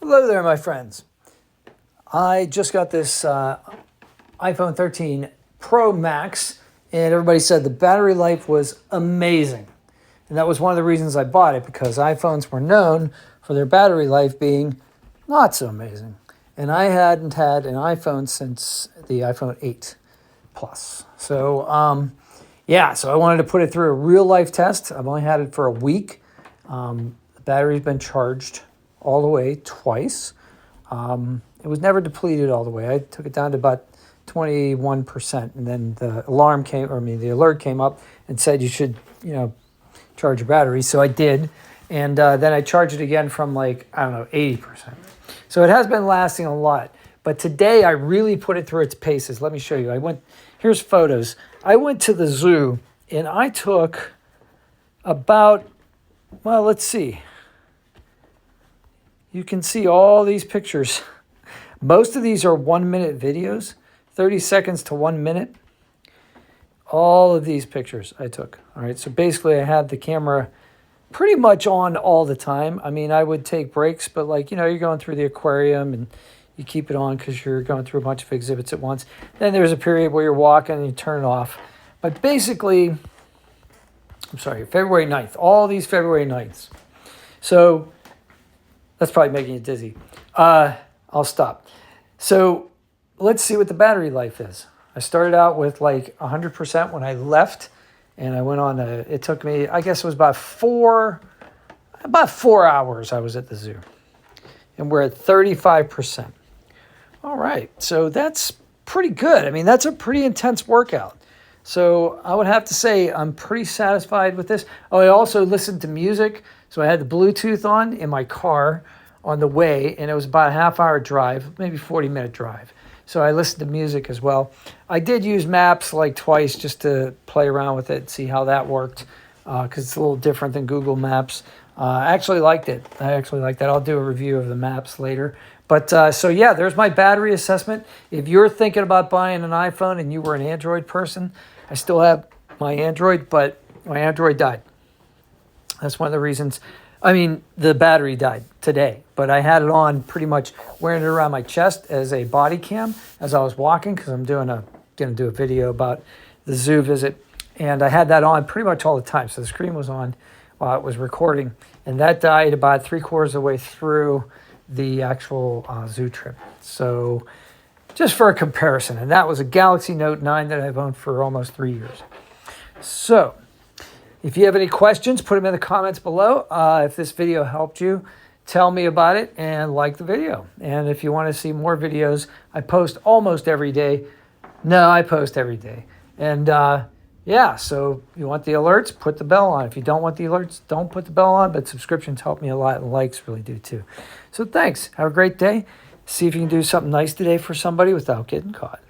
Hello there, my friends. I just got this iPhone 13 Pro Max, and everybody said the battery life was amazing. And that was one of the reasons I bought it, because iPhones were known for their battery life being not so amazing. And I hadn't had an iPhone since the iPhone 8 Plus. So, so I wanted to put it through a real life test. I've only had it for a week. The battery's been charged all the way twice. It was never depleted all the way. I took it down to about 21%, and then the alert came up and said you should, charge your battery. So I did, and then I charged it again from 80%. So it has been lasting a lot. But today I really put it through its paces. Let me show you. Here's photos. I went to the zoo and I took about, let's see. You can see all these pictures. Most of these are 1 minute videos, 30 seconds to 1 minute. All of these pictures I took. All right. So basically I had the camera pretty much on all the time. I mean, I would take breaks, but you're going through the aquarium and you keep it on because you're going through a bunch of exhibits at once. Then there's a period where you're walking and you turn it off. But basically, February 9th, all these February 9ths. So that's probably making you dizzy. I'll stop. So let's see what the battery life is. I started out with 100% when I left, and I went on it took me, I guess it was about 4 hours I was at the zoo. And we're at 35%. All right, so that's pretty good. I mean, that's a pretty intense workout. So I would have to say I'm pretty satisfied with this. Oh, I also listened to music. So I had the Bluetooth on in my car on the way, and it was about a half-hour drive, maybe 40-minute drive. So I listened to music as well. I did use maps twice just to play around with it and see how that worked, because it's a little different than Google Maps. I actually liked it. I'll do a review of the maps later. But there's my battery assessment. If you're thinking about buying an iPhone and you were an Android person, I still have my Android, but my Android died. That's one of the reasons. I mean, the battery died today, but I had it on pretty much wearing it around my chest as a body cam as I was walking, because I'm going to do a video about the zoo visit. And I had that on pretty much all the time. So the screen was on while it was recording. And that died about 3/4 of the way through the actual zoo trip. So just for a comparison. And that was a Galaxy Note 9 that I've owned for almost 3 years. So if you have any questions, put them in the comments below. If this video helped you, tell me about it and like the video. And if you want to see more videos, I post almost every day. No, I post every day. And so you want the alerts, put the bell on. If you don't want the alerts, don't put the bell on, but subscriptions help me a lot, and likes really do too. So thanks. Have a great day. See if you can do something nice today for somebody without getting caught.